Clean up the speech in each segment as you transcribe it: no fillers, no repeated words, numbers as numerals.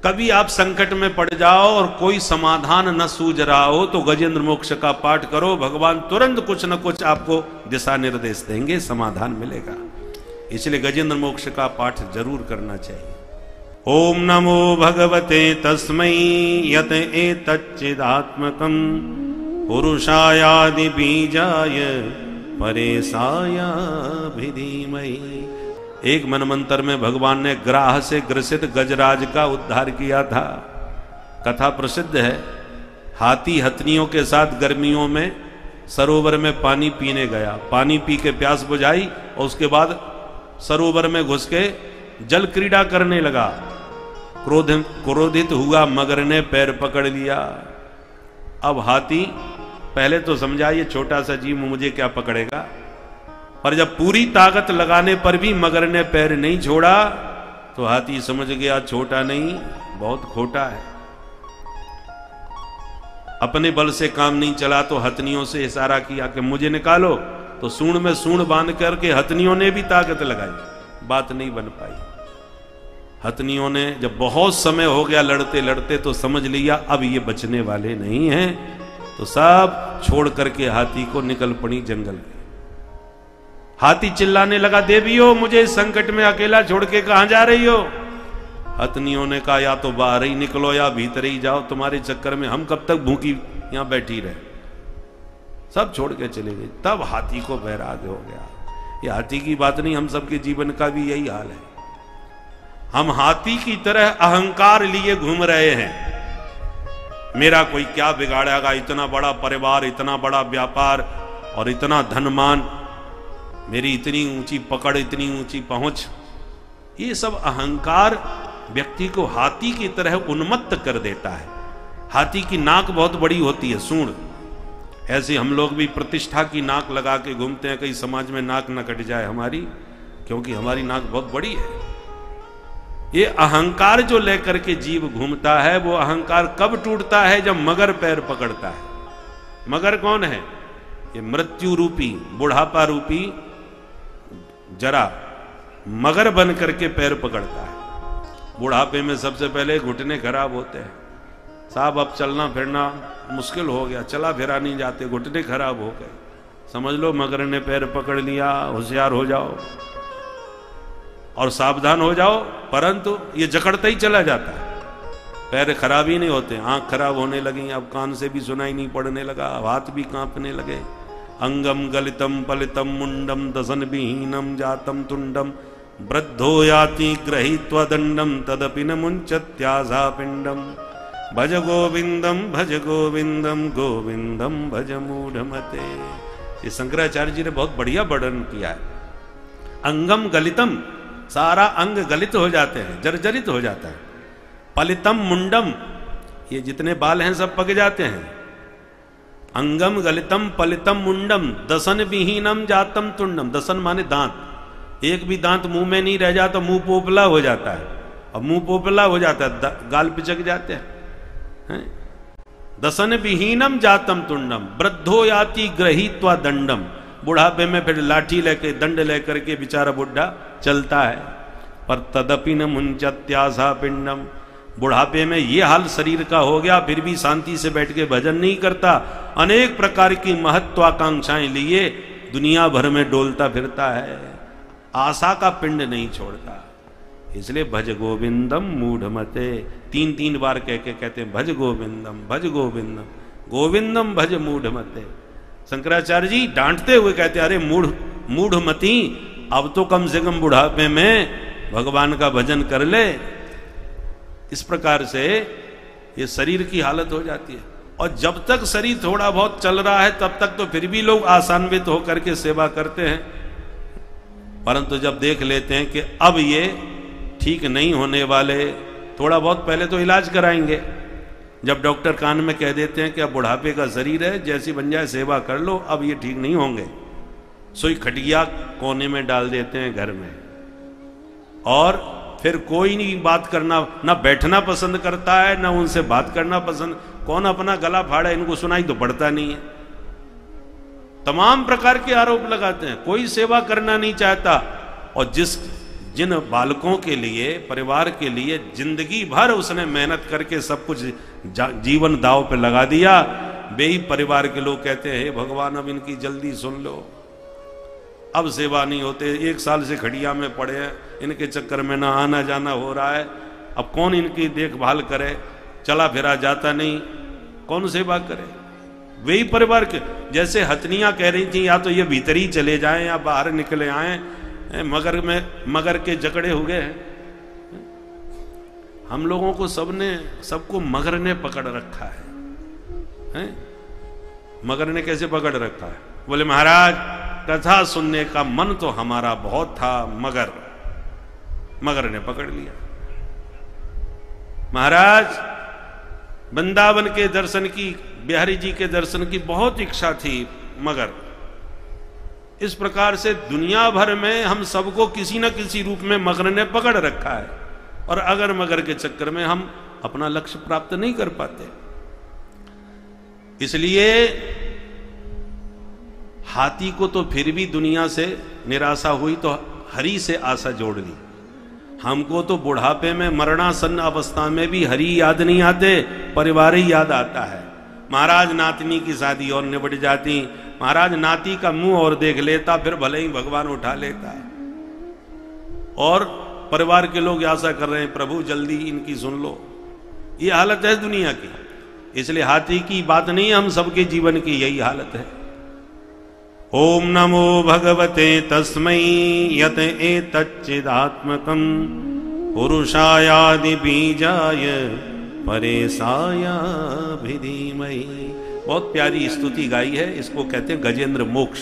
कभी आप संकट में पड़ जाओ और कोई समाधान न सूझ रहा हो तो गजेंद्र मोक्ष का पाठ करो, भगवान तुरंत कुछ न कुछ आपको दिशा निर्देश देंगे, समाधान मिलेगा। इसलिए गजेंद्र मोक्ष का पाठ जरूर करना चाहिए। ओम नमो भगवते तस्मै यत एतच्चिदात्मकं पुरुषायादि बीजाय परेशाय धीमहि। एक मनमंत्र में भगवान ने ग्राह से ग्रसित गजराज का उद्धार किया था। कथा प्रसिद्ध है। हाथी हथनियों के साथ गर्मियों में सरोवर में पानी पीने गया, पानी पी के प्यास बुझाई और उसके बाद सरोवर में घुस के जल क्रीड़ा करने लगा। क्रोधित हुआ मगर ने पैर पकड़ लिया। अब हाथी पहले तो समझा ये छोटा सा जीव मुझे क्या पकड़ेगा, पर जब पूरी ताकत लगाने पर भी मगर ने पैर नहीं छोड़ा तो हाथी समझ गया छोटा नहीं बहुत खोटा है। अपने बल से काम नहीं चला तो हथनियों से इशारा किया कि मुझे निकालो, तो सूंड में सूंड बांध करके हथनियों ने भी ताकत लगाई, बात नहीं बन पाई। हथनियों ने जब बहुत समय हो गया लड़ते लड़ते तो समझ लिया अब ये बचने वाले नहीं हैं, तो सब छोड़ करके हाथी को निकल पड़ी जंगल में। हाथी चिल्लाने लगा, देवियों मुझे इस संकट में अकेला छोड़ के कहां जा रही हो? हथनियों ने कहा या तो बाहर ही निकलो या भीतर ही जाओ, तुम्हारे चक्कर में हम कब तक भूखी यहां बैठी रहे। सब छोड़ के चले गए। तब हाथी को वैराग्य हो गया। ये हाथी की बात नहीं, हम सबके जीवन का भी यही हाल है। हम हाथी की तरह अहंकार लिए घूम रहे हैं। मेरा कोई क्या बिगाड़ेगा, इतना बड़ा परिवार, इतना बड़ा व्यापार और इतना धनमान, मेरी इतनी ऊंची पकड़, इतनी ऊंची पहुंच। ये सब अहंकार व्यक्ति को हाथी की तरह उन्मत्त कर देता है। हाथी की नाक बहुत बड़ी होती है, सूंड। ऐसे हम लोग भी प्रतिष्ठा की नाक लगा के घूमते हैं, कहीं समाज में नाक न कट जाए हमारी, क्योंकि हमारी नाक बहुत बड़ी है। ये अहंकार जो लेकर के जीव घूमता है, वो अहंकार कब टूटता है? जब मगर पैर पकड़ता है। मगर कौन है? ये मृत्यु रूपी, बुढ़ापा रूपी जरा मगर बन करके पैर पकड़ता है। बुढ़ापे में सबसे पहले घुटने खराब होते हैं। साहब अब चलना फिरना मुश्किल हो गया, चला फिरा नहीं जाते, घुटने खराब हो गए, समझ लो मगर ने पैर पकड़ लिया। होशियार हो जाओ और सावधान हो जाओ, परंतु ये जकड़ता ही चला जाता है। पैर खराब ही नहीं होते, आंख खराब होने लगी, अब कान से भी सुनाई नहीं पड़ने लगा, हाथ भी कांपने लगे। अंगम गलितम पलितम मुंडम दसन विहीनम जातम तुंडम वृद्धो याति गृहीत्वा दंडम तदपि न मुंचत्यासा पिंडम भज गोविंदम गोविंदम भज मूढ़मते। ये शंकराचार्य जी ने बहुत बढ़िया वर्णन किया है। अंगम गलितम, सारा अंग गलित हो जाते हैं, जर्जरित हो जाता है। पलितम मुंडम, ये जितने बाल हैं सब पक जाते हैं। अंगम गलितम पलितम मुंडम दसन विहीनम जातम तुंडम। दसन माने दांत, एक भी दांत मुंह में नहीं रह जाता, मुंह पोपला हो जाता है। अब मुंह पोपला हो जाता है, गाल पिचक जाते हैं। दसन विहीनम जातम तुंडम वृद्धो याति गृहीत्वा दंडम। बुढ़ापे में फिर लाठी लेके, दंड लेकर के बेचारा बुढ़ा चलता है। पर तदपि न मुंचत्यासा पिंडम। बुढ़ापे में ये हाल शरीर का हो गया, फिर भी शांति से बैठ के भजन नहीं करता, अनेक प्रकार की महत्वाकांक्षाएं लिए दुनिया भर में डोलता फिरता है, आशा का पिंड नहीं छोड़ता। इसलिए भज गोविंदम मूढ़मते, 3 बार कह के कहते हैं भज गोविंदम गोविंदम भज मूढ़मते। शंकराचार्य जी डांटते हुए कहते अरे मूढ़मती, अब तो कम से कम बुढ़ापे में भगवान का भजन कर ले। इस प्रकार से ये शरीर की हालत हो जाती है। और जब तक शरीर थोड़ा बहुत चल रहा है तब तक तो फिर भी लोग आशान्वित होकर के सेवा करते हैं, परंतु जब देख लेते हैं कि अब ये ठीक नहीं होने वाले, थोड़ा बहुत पहले तो इलाज कराएंगे। जब डॉक्टर कान में कह देते हैं कि अब बुढ़ापे का शरीर है, जैसी बन जाए सेवा कर लो, अब ये ठीक नहीं होंगे, सोई खटिया कोने में डाल देते हैं घर में। और फिर कोई नहीं बात करना, ना बैठना पसंद करता है, ना उनसे बात करना पसंद। कौन अपना गला फाड़े, इनको सुनाई तो पड़ता नहीं है। तमाम प्रकार के आरोप लगाते हैं, कोई सेवा करना नहीं चाहता। और जिन बालकों के लिए, परिवार के लिए जिंदगी भर उसने मेहनत करके सब कुछ जीवन दांव पे लगा दिया, वे ही परिवार के लोग कहते हैं, हे भगवान अब इनकी जल्दी सुन लो, अब सेवा नहीं होते, 1 साल से खड़िया में पड़े हैं, इनके चक्कर में ना आना जाना हो रहा है, अब कौन इनकी देखभाल करे, चला फिरा जाता नहीं, कौन सेवा करे। वही परिवार के, जैसे हथनियां कह रही थी या तो ये भीतर ही चले जाएं या बाहर निकले आए, मगर के जकड़े हो गए। हम लोगों को सबको मगर ने पकड़ रखा है। मगर ने कैसे पकड़ रखा है? बोले महाराज कथा सुनने का मन तो हमारा बहुत था, मगर ने पकड़ लिया। महाराज वृंदावन के दर्शन की, बिहारी जी के दर्शन की बहुत इच्छा थी, मगर इस प्रकार से दुनिया भर में हम सबको किसी न किसी रूप में मगर ने पकड़ रखा है, और अगर मगर के चक्कर में हम अपना लक्ष्य प्राप्त नहीं कर पाते। इसलिए हाथी को तो फिर भी दुनिया से निराशा हुई तो हरि से आशा जोड़ ली। हमको तो बुढ़ापे में मरणासन्न अवस्था में भी हरि याद नहीं आते, परिवार ही याद आता है। महाराज नातनी की शादी और निबट जाती, महाराज नाती का मुंह और देख लेता, फिर भले ही भगवान उठा लेता, और परिवार के लोग आशा कर रहे हैं प्रभु जल्दी इनकी सुन लो। ये हालत है दुनिया की। इसलिए हाथी की बात नहीं, हम सबके जीवन की यही हालत है। ओम नमो भगवते तस्मै यत एतच्चिदात्मकं पुरुषायादि बीजाय परेशायाभिधीमहि। बहुत प्यारी स्तुति गाई है, इसको कहते हैं गजेंद्र मोक्ष।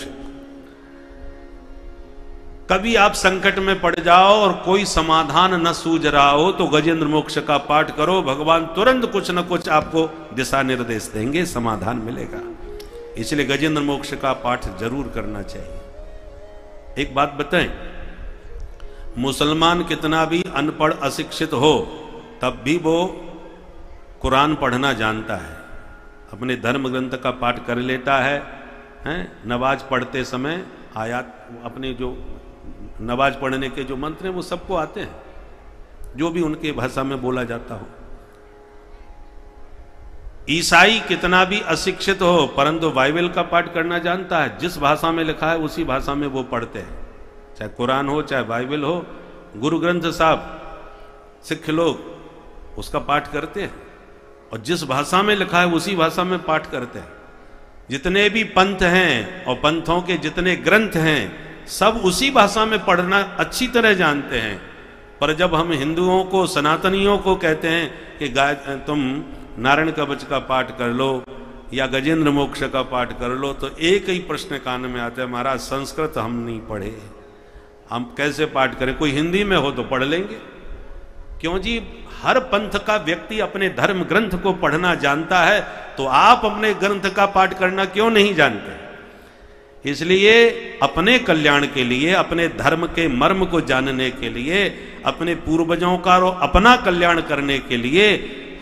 कभी आप संकट में पड़ जाओ और कोई समाधान न सूझ रहा हो तो गजेंद्र मोक्ष का पाठ करो, भगवान तुरंत कुछ न कुछ आपको दिशा निर्देश देंगे, समाधान मिलेगा। इसलिए गजेंद्र मोक्ष का पाठ जरूर करना चाहिए। एक बात बताएं, मुसलमान कितना भी अनपढ़ अशिक्षित हो तब भी वो कुरान पढ़ना जानता है, अपने धर्म ग्रंथ का पाठ कर लेता है, नमाज पढ़ते समय आयात, अपने जो नमाज पढ़ने के जो मंत्र हैं वो सबको आते हैं, जो भी उनके भाषा में बोला जाता हो। ईसाई कितना भी अशिक्षित हो परंतु बाइबल का पाठ करना जानता है, जिस भाषा में लिखा है उसी भाषा में वो पढ़ते हैं, चाहे कुरान हो चाहे बाइबल हो। गुरु ग्रंथ साहब सिख लोग उसका पाठ करते हैं और जिस भाषा में लिखा है उसी भाषा में पाठ करते हैं। जितने भी पंथ हैं और पंथों के जितने ग्रंथ हैं सब उसी भाषा में पढ़ना अच्छी तरह जानते हैं। पर जब हम हिंदुओं को, सनातनियों को कहते हैं कि तुम नारायण कवच का पाठ कर लो या गजेंद्र मोक्ष का पाठ कर लो, तो एक ही प्रश्न कान में आता है, महाराज संस्कृत हम नहीं पढ़े, हम कैसे पाठ करें? कोई हिंदी में हो तो पढ़ लेंगे। क्यों जी? हर पंथ का व्यक्ति अपने धर्म ग्रंथ को पढ़ना जानता है, तो आप अपने ग्रंथ का पाठ करना क्यों नहीं जानते? इसलिए अपने कल्याण के लिए, अपने धर्म के मर्म को जानने के लिए, अपने पूर्वजों का और अपना कल्याण करने के लिए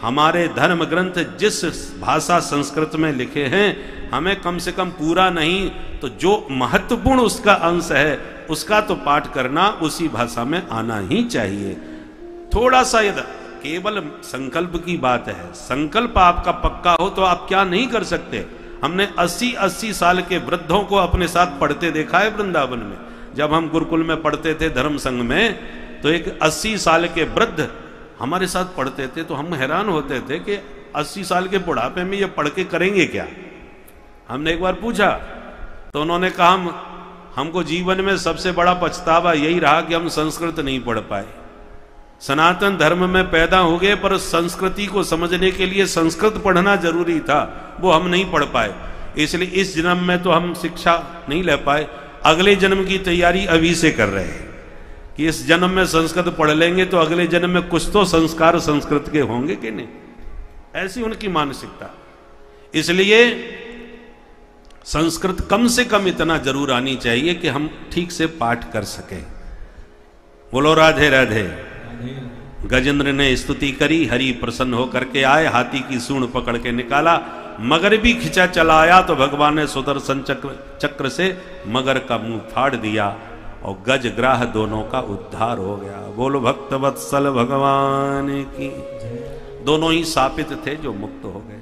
हमारे धर्म ग्रंथ जिस भाषा संस्कृत में लिखे हैं, हमें कम से कम पूरा नहीं तो जो महत्वपूर्ण उसका अंश है उसका तो पाठ करना उसी भाषा में आना ही चाहिए। थोड़ा सा यदि केवल संकल्प की बात है, संकल्प आपका पक्का हो तो आप क्या नहीं कर सकते। हमने 80-80 साल के वृद्धों को अपने साथ पढ़ते देखा है वृंदावन में। जब हम गुरुकुल में पढ़ते थे धर्म संघ में, तो एक 80 साल के वृद्ध हमारे साथ पढ़ते थे, तो हम हैरान होते थे कि 80 साल के बुढ़ापे में ये पढ़ के करेंगे क्या। हमने एक बार पूछा तो उन्होंने कहा हमको जीवन में सबसे बड़ा पछतावा यही रहा कि हम संस्कृत नहीं पढ़ पाए। सनातन धर्म में पैदा हो गए पर संस्कृति को समझने के लिए संस्कृत पढ़ना जरूरी था, वो हम नहीं पढ़ पाए। इसलिए इस जन्म में तो हम शिक्षा नहीं ले पाए, अगले जन्म की तैयारी अभी से कर रहे हैं कि इस जन्म में संस्कृत पढ़ लेंगे तो अगले जन्म में कुछ तो संस्कार संस्कृत के होंगे कि नहीं, ऐसी उनकी मानसिकता। इसलिए संस्कृत कम से कम इतना जरूर आनी चाहिए कि हम ठीक से पाठ कर सकें। बोलो राधे राधे। गजेंद्र ने स्तुति करी, हरि प्रसन्न होकर के आए, हाथी की सूंड पकड़ के निकाला, मगर भी खिंचा चला आया तो भगवान ने सुदर्शन चक्र से मगर का मुंह फाड़ दिया और गजग्राह दोनों का उद्धार हो गया। बोलो भक्त वत्सल भगवान की। दोनों ही शापित थे जो मुक्त हो गए।